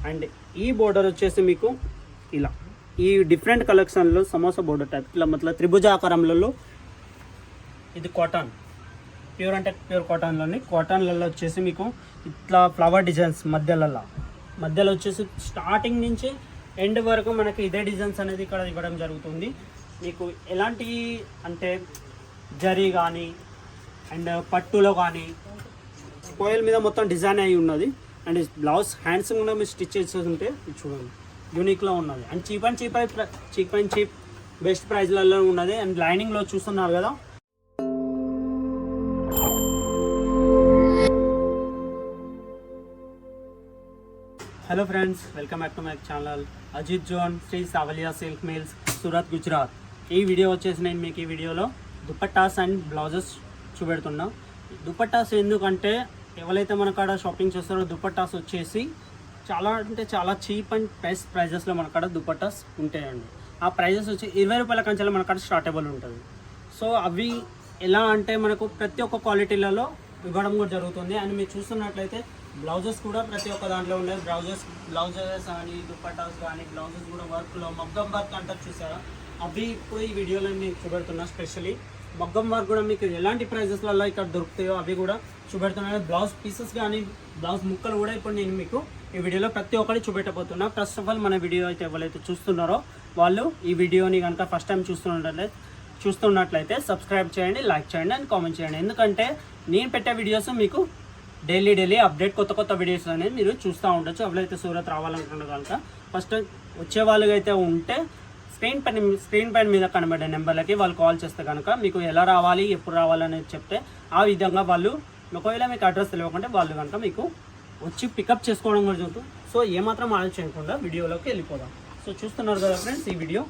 And ఈ border వచ్చేసి మీకు ఇలా ఈ డిఫరెంట్ కలెక్షన్లో సమోసా బోర్డర్ టైప్ ఇట్లా మతలబ్ త్రిభుజ ఆకారంలో ఇది కాటన్ ప్యూర్ అంటే ప్యూర్ కాటన్లలో వచ్చేసి మీకు ఇట్లా ఫ్లవర్ డిజైన్స్ మధ్యలో వచ్చేసి స్టార్టింగ్ నుంచి ఎండ్ వరకు మనకి ఇదే డిజైన్స్ అనేది ఇక్కడ ఇవ్వడం జరుగుతుంది. మీకు ఎలాంటి అంటే జరీ కానీ అండ్ పట్టులో కానీ కోయల్ మీద మొత్తం డిజైన్ అయి ఉన్నది. అండ్ బ్లౌజ్ హ్యాండ్స్ కూడా మీరు స్టిచ్ చేసి ఉంటే చూడండి యూనిక్లో ఉన్నది. And cheap and cheap best ప్రైస్లలో ఉన్నది. అండ్ లైనింగ్లో చూస్తున్నారు కదా. Hello friends, welcome back to my channel Ajith zone Shri Savaliya silk mills Surat Gujarat. ఈ వీడియో వచ్చేసి నేను మీకు ఈ వీడియోలో దుపట్టాస్ అండ్ బ్లౌజెస్ చూపెడుతున్నా. దుపట్టాస్ ఎందుకంటే ఎవరైతే మన కాడ షాపింగ్ చేస్తారో దుపట్టాస్ వచ్చేసి చాలా అంటే చాలా చీప్ అండ్ బెస్ట్ ప్రైజెస్లో మన కాడ దుపట్టాస్ ఉంటాయండి. ఆ ప్రైజెస్ వచ్చి 20 రూపాయల కంచెలో మన కాడ స్టార్టబుల్ ఉంటుంది. సో అవి ఎలా అంటే మనకు ప్రతి ఒక్క క్వాలిటీలలో ఇవ్వడం కూడా జరుగుతుంది. అండ్ మీరు చూస్తున్నట్లయితే బ్లౌజెస్ కూడా ప్రతి ఒక్క దాంట్లో ఉన్నాయి. బ్లౌజెస్ కానీ దుపట్టాస్ కానీ బ్లౌజెస్ కూడా వర్క్లో మగ్గం వర్క్ అంటారు చూసారా, అవి ఇప్పుడు ఈ వీడియోలో నేను చూపెడుతున్నా. స్పెషల్లీ మగ్గం వర్క్ కూడా మీకు ఎలాంటి ప్రైజెస్లలో ఇక్కడ దొరుకుతాయో అవి కూడా చూపెడుతున్నాను. బ్లౌజ్ పీసెస్ కానీ బ్లౌజ్ ముక్కలు కూడా ఇప్పుడు నేను మీకు ఈ వీడియోలో ప్రతి ఒక్కటి చూపెట్టబోతున్నా. ఫస్ట్ ఆఫ్ ఆల్ మన వీడియో అయితే ఎవరైతే చూస్తున్నారో వాళ్ళు ఈ వీడియోని కనుక ఫస్ట్ టైం చూస్తున్నట్లయితే సబ్స్క్రైబ్ చేయండి, లైక్ చేయండి అండ్ కామెంట్ చేయండి. ఎందుకంటే నేను పెట్టే వీడియోస్ మీకు డైలీ అప్డేట్ కొత్త వీడియోస్ అనేది మీరు చూస్తూ ఉండొచ్చు. ఎవరైతే సూరత్ రావాలనుకున్న కనుక ఫస్ట్ వచ్చే వాళ్ళకి అయితే ఉంటే స్క్రీన్ పైన మీద కనబడే నెంబర్లకి వాళ్ళు కాల్ చేస్తే కనుక మీకు ఎలా రావాలి ఎప్పుడు రావాలనేది చెప్తే ఆ విధంగా వాళ్ళు ఒకవేళ మీకు అడ్రస్ తెలియకుంటే వాళ్ళు కనుక మీకు వచ్చి పికప్ చేసుకోవడం కూడా జరుగుతుంది. సో ఏమాత్రం ఆలోచించకుండా వీడియోలోకి వెళ్ళిపోదాం. సో చూస్తున్నారు కదా ఫ్రెండ్స్, ఈ వీడియో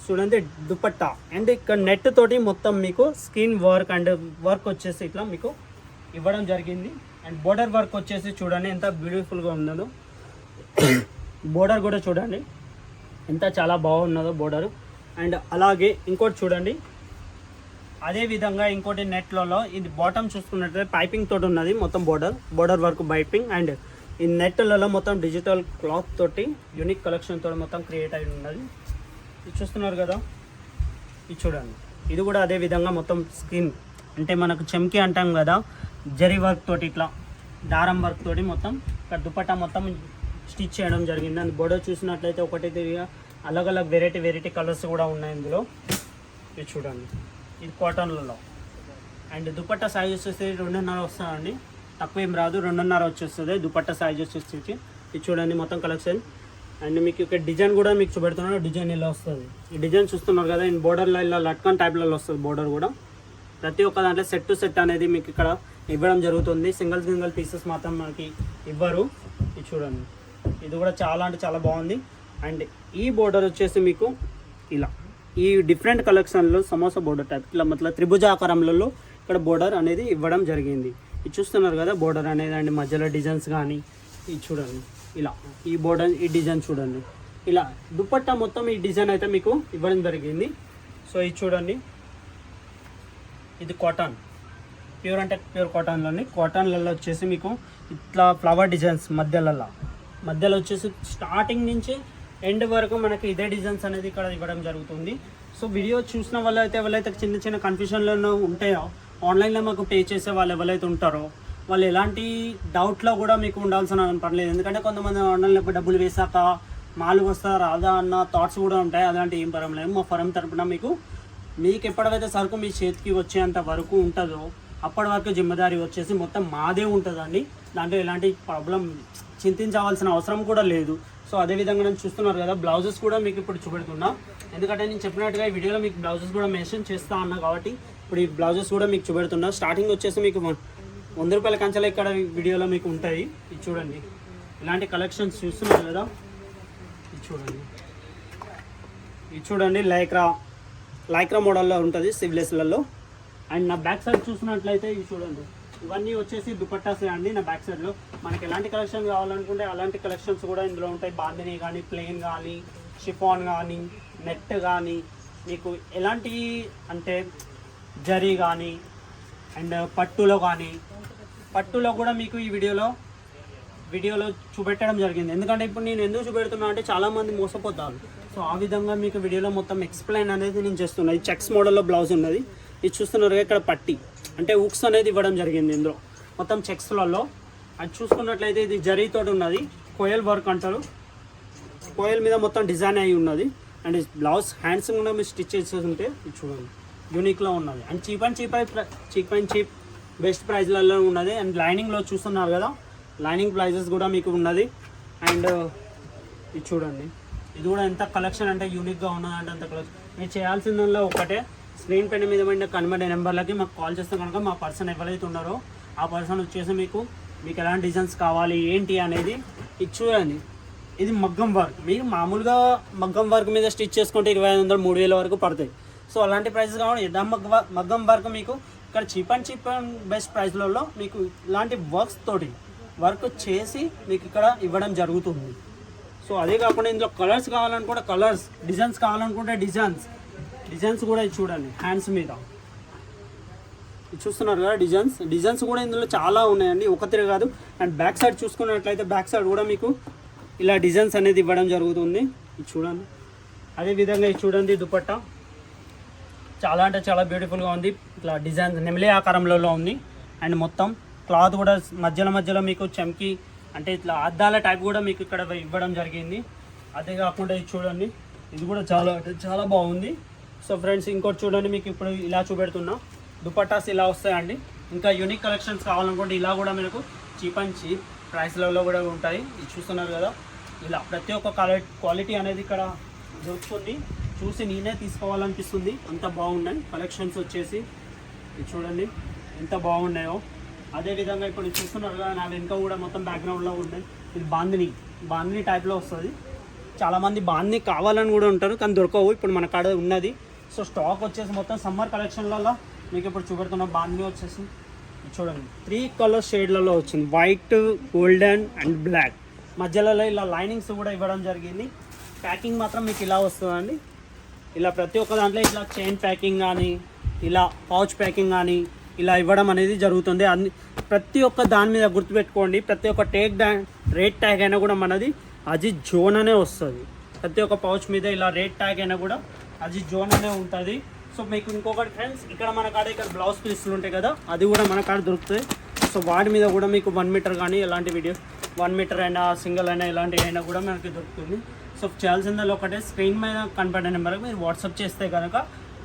చూడండి. దుపట్టా అండ్ ఇక్కడ నెట్ తోటి మొత్తం మీకు స్క్రీన్ వర్క్ అండ్ వర్క్ వచ్చేసి ఇట్లా మీకు ఇవ్వడం జరిగింది. అండ్ బోర్డర్ వర్క్ వచ్చేసి చూడండి ఎంత బ్యూటిఫుల్గా ఉన్నదో. బోర్డర్ కూడా చూడండి ఎంత చాలా బాగున్నదో బోర్డర్. అండ్ అలాగే ఇంకోటి చూడండి, అదే విధంగా ఇంకోటి నెట్లలో ఇది బాటమ్ చూసుకున్నట్లయితే పైపింగ్ తోటి ఉన్నది మొత్తం బోర్డర్ వర్క్ పైపింగ్. అండ్ ఈ నెట్లలో మొత్తం డిజిటల్ క్లాత్ తోటి యూనిక్ కలెక్షన్ తోటి మొత్తం క్రియేట్ అయి ఉన్నది. ఇది చూస్తున్నారు కదా, ఇది చూడండి. ఇది కూడా అదే విధంగా మొత్తం స్కిన్ అంటే మనకు చెమ్కి అంటాం కదా, జరీ వర్క్ తోటి ఇట్లా దారం వర్క్ తోటి మొత్తం ఇక్కడ దుపట్టా మొత్తం స్టిచ్ చేయడం జరిగింది. అండ్ బోర్డర్ చూసినట్లయితే ఒకటి అలగ్ వెరైటీ కలర్స్ కూడా ఉన్నాయి ఇందులో. ఇది చూడండి, ఇది కాటన్లలో. అండ్ దుపట్టా సైజ్ వచ్చేసి 2.5 వస్తుందండి, తక్కువ ఏం రాదు, 2.5 వచ్చేస్తుంది దుపట్టా సైజ్ వచ్చేసి. ఇది చూడండి మొత్తం కలెక్షన్. అండ్ మీకు ఇక్కడ డిజైన్ కూడా మీకు చూపెడుతున్నాను, డిజైన్ ఇలా వస్తుంది. ఈ డిజైన్ చూస్తున్నారు కదా, ఈ బోర్డర్లో ఇలా లట్కన్ టైప్లలో వస్తుంది బోర్డర్ కూడా. ప్రతి ఒక్క దాంట్లో సెట్ టు సెట్ అనేది మీకు ఇక్కడ ఇవ్వడం జరుగుతుంది. సింగిల్ పీసెస్ మాత్రం మనకి ఇవ్వరు. ఇది చూడండి, ఇది కూడా చాలా అంటే చాలా బాగుంది. అండ్ ఈ బోర్డర్ వచ్చేసి మీకు ఇలా ఈ డిఫరెంట్ కలెక్షన్లో సమోసా బోర్డర్ టైప్ ఇట్లా మతలబ్ త్రిభుజ ఆకారంలో ఇక్కడ బోర్డర్ అనేది ఇవ్వడం జరిగింది. ఇది చూస్తున్నారు కదా బోర్డర్ అనేది. అండ్ మధ్యలో డిజైన్స్ కానీ ఇది చూడండి ఇలా ఈ బోర్డర్ ఈ డిజైన్ చూడండి. ఇలా దుపట్టా మొత్తం ఈ డిజైన్ అయితే మీకు ఇవ్వడం జరిగింది. సో ఇది చూడండి, ఇది కాటన్ ప్యూర్ అంటే ప్యూర్ కాటన్లలో వచ్చేసి మీకు ఇట్లా ఫ్లవర్ డిజైన్స్ మధ్యలో వచ్చేసి స్టార్టింగ్ నుంచి ఎండ్ వరకు మనకి ఇదే డిజైన్స్ అనేది ఇక్కడ ఇవ్వడం జరుగుతుంది. సో వీడియో చూసిన వాళ్ళు అయితే ఎవరైతే చిన్న కన్ఫ్యూషన్లో ఉంటాయో, ఆన్లైన్లో మాకు పే చేసే వాళ్ళు ఎవరైతే ఉంటారో వాళ్ళు ఎలాంటి డౌట్లో కూడా మీకు ఉండాల్సిన పర్లేదు. ఎందుకంటే కొంతమంది ఆన్లైన్లో డబ్బులు వేసాక మాలు వస్తా రాదా అన్న థాట్స్ కూడా ఉంటాయి. అలాంటి ఏం పర్వాలేదు. మా ఫరం తరపున మీకు ఎప్పటికైతే సరుకు మీ చేతికి వచ్చేంత వరకు ఉంటుందో అప్పటి వరకు జిమ్మదారీ వచ్చేసి మొత్తం మాదే ఉంటుందండి. దాంట్లో ఎలాంటి ప్రాబ్లం చింతించవలసిన అవసరం కూడా లేదు. సో అదేవిధంగా నేను చూస్తున్నారు కదా, బ్లౌజెస్ కూడా మీకు ఇప్పుడు చూపెడుతున్నా. ఎందుకంటే నేను చెప్పినట్టుగా ఈ వీడియోలో మీకు బ్లౌజెస్ కూడా మెన్షన్ చేస్తా అన్నా కాబట్టి ఇప్పుడు ఈ బ్లౌజెస్ కూడా మీకు చూపెడుతున్నా. స్టార్టింగ్ వచ్చేసి మీకు 100 రూపాయల కంచెలు ఇక్కడ వీడియోలో మీకు ఉంటాయి. ఇది చూడండి, ఇలాంటి కలెక్షన్స్ చూస్తున్నారు కదా. ఇది చూడండి లైక్రా మోడల్లో ఉంటుంది సివ్లెస్లలో. అండ్ నా బ్యాక్ సైడ్ చూసినట్లయితే ఇది చూడండి, ఇవన్నీ వచ్చేసి దుపట్టాసే అండి. నా బ్యాక్ సైడ్లో మనకి ఎలాంటి కలెక్షన్ కావాలనుకుంటే అలాంటి కలెక్షన్స్ కూడా ఇందులో ఉంటాయి. బాందినీ కానీ, ప్లెయిన్ కానీ, షిఫాన్ కానీ, నెట్ కానీ, మీకు ఎలాంటి అంటే జరీ కానీ అండ్ పట్టులో కూడా మీకు ఈ వీడియోలో వీడియోలో చూపెట్టడం జరిగింది. ఎందుకంటే ఇప్పుడు నేను ఎందుకు చూపెడుతున్నా అంటే చాలామంది మోసపోతారు. సో ఆ విధంగా మీకు వీడియోలో మొత్తం ఎక్స్ప్లెయిన్ అనేది నేను చేస్తున్నా. ఈ చెక్స్ మోడల్లో బ్లౌజ్ ఉన్నది. ఇది చూస్తున్నారు ఇక్కడ పట్టి అంటే హుక్స్ అనేది ఇవ్వడం జరిగింది ఇందులో మొత్తం చెక్స్లలో. అది చూసుకున్నట్లయితే ఇది జరీతోటి ఉన్నది, కోయల్ వర్క్ అంటారు. కోయల్ మీద మొత్తం డిజైన్ అయి ఉన్నది. అండ్ బ్లౌజ్ హ్యాండ్స్ కూడా మీరు స్టిచ్ చేసి ఉంటే ఇది చూడండి యూనిక్లో ఉన్నది. And cheap and cheap best ప్రైజ్లలో ఉన్నది. అండ్ లైనింగ్లో చూస్తున్నారు కదా, లైనింగ్ ప్రైజెస్ కూడా మీకు ఉన్నది. అండ్ ఇది చూడండి, ఇది కూడా ఎంత కలెక్షన్ అంటే యూనిక్గా ఉన్నది అంటే అంత కలెక్షన్. మీరు చేయాల్సిందో ఒకటే, స్క్రీన్ పైన మీద కనబడే నెంబర్లకి మాకు కాల్ చేస్తే కనుక మా పర్సన్ ఎవరైతే ఉన్నారో ఆ పర్సన్ వచ్చేసి మీకు ఎలాంటి డిజైన్స్ కావాలి ఏంటి అనేది ఇది చూడండి. ఇది మగ్గం వర్క్. మీరు మామూలుగా మగ్గం వర్క్ మీద స్టిచ్ చేసుకుంటే 2500 3000 వరకు పడతాయి. సో అలాంటి ప్రైస్ కావాలి. మగ్గం వర్క్ మీకు ఇక్కడ చీప్ అండ్ బెస్ట్ ప్రైస్లలో మీకు ఇలాంటి వర్క్స్ తోటి వర్క్ చేసి మీకు ఇక్కడ ఇవ్వడం జరుగుతుంది. సో అదే కాకుండా ఇందులో కలర్స్ కావాలనుకుంటే కలర్స్, డిజైన్స్ కావాలనుకుంటే డిజైన్స్ కూడా ఇది చూడండి హ్యాండ్స్ మీద ఇది చూస్తున్నారు కదా డిజైన్స్ కూడా ఇందులో చాలా ఉన్నాయండి, ఒకటి కాదు. అండ్ బ్యాక్ సైడ్ చూసుకున్నట్లయితే బ్యాక్ సైడ్ కూడా మీకు ఇలా డిజైన్స్ అనేది ఇవ్వడం జరుగుతుంది. ఇది చూడండి. అదేవిధంగా ఇది చూడండి దుపట్టా చాలా అంటే చాలా బ్యూటిఫుల్గా ఉంది. ఇట్లా డిజైన్ నెమలి ఆకారంలో ఉంది. అండ్ మొత్తం క్లాత్ కూడా మధ్యలో మీకు చమ్కీ అంటే ఇట్లా అద్దాల టైప్ కూడా మీకు ఇక్కడ ఇవ్వడం జరిగింది. అదే కాకుండా ఇది చూడండి, ఇది కూడా చాలా అంటే చాలా బాగుంది. సో ఫ్రెండ్స్ ఇంకోటి చూడండి, మీకు ఇప్పుడు ఇలా చూపెడుతున్నా దుపట్టాస్ ఇలా వస్తాయండి. ఇంకా యూనిక్ కలెక్షన్స్ కావాలనుకుంటే ఇలా కూడా మీకు చీప్ అండ్ చీప్ ప్రైస్లలో కూడా ఉంటాయి. ఇది చూస్తున్నారు కదా, ఇలా ప్రతి ఒక్క క్వాలిటీ అనేది ఇక్కడ దొరుకుతుంది. చూసి నేనే తీసుకోవాలనిపిస్తుంది, అంత బాగున్నాయి కలెక్షన్స్ వచ్చేసి. ఇది చూడండి ఎంత బాగున్నాయో. అదేవిధంగా ఇప్పుడు చూస్తున్నారు కదా, నా వెనుక కూడా మొత్తం బ్యాక్గ్రౌండ్లో ఉన్నాయి. ఇది బాందిని టైప్లో వస్తుంది. చాలామంది బాందిని కావాలని కూడా ఉంటారు కానీ దొరకవు. ఇప్పుడు మన కాడ ఉన్నది. సో స్టాక్ వచ్చేసి మొత్తం సమ్మర్ కలెక్షన్లలో మీకు ఇప్పుడు చూపెడుతున్న బాందిని వచ్చేసి చూడండి 3 కలర్ షేడ్లలో వచ్చింది, వైట్, గోల్డెన్ అండ్ బ్లాక్. మధ్యలో ఇలా లైనింగ్స్ కూడా ఇవ్వడం జరిగింది. ప్యాకింగ్ మాత్రం మీకు ఇలా వస్తుందండి. ఇలా ప్రతి ఒక్క దాంట్లో ఇట్లా చైన్ ప్యాకింగ్ కానీ ఇలా పౌచ్ ప్యాకింగ్ కానీ ఇలా ఇవ్వడం అనేది జరుగుతుంది. ప్రతి ఒక్క దాని మీద గుర్తుపెట్టుకోండి, ప్రతి ఒక్క రేట్ ట్యాగ్ అయినా కూడా మనది అజిత్ జోన్ అనే వస్తుంది. ప్రతి ఒక్క పౌచ్ మీద ఇలా రేట్ ట్యాగ్ అయినా కూడా అజిత్ జోన్ అనే ఉంటుంది. సో మీకు ఇంకొకటి ఫ్రెండ్స్, ఇక్కడ మన కాడ ఇక్కడ బ్లౌజ్ పీస్లు ఉంటాయి కదా, అది కూడా మన కాడ దొరుకుతాయి. సో వాటి మీద కూడా మీకు 1 మీటర్ కానీ ఎలాంటి 1 మీటర్ అయినా సింగిల్ అయినా ఎలాంటివి అయినా కూడా మనకి దొరుకుతుంది. సో చేయాల్సిందో ఒకటే, స్క్రీన్ మీద కనపడే నెంబర్కి మీరు వాట్సాప్ చేస్తే కనుక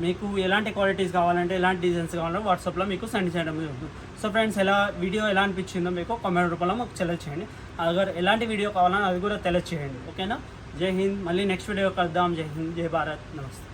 మీకు ఎలాంటి క్వాలిటీస్ కావాలంటే ఎలాంటి డిజైన్స్ కావాలంటే వాట్సాప్లో మీకు సెండ్ చేయడం జరుగుతుంది. సో ఫ్రెండ్స్ వీడియో ఎలా అనిపించిందో మీకు కామెంట్ రూపంలో మాకు తెలియచేయండి. అగర్ ఎలాంటి వీడియో కావాలని అది కూడా తెలియచేయండి. ఓకేనా? జై హింద్. మళ్ళీ నెక్స్ట్ వీడియో కలుద్దాం. జై హింద్, జై భారత్, నమస్తే.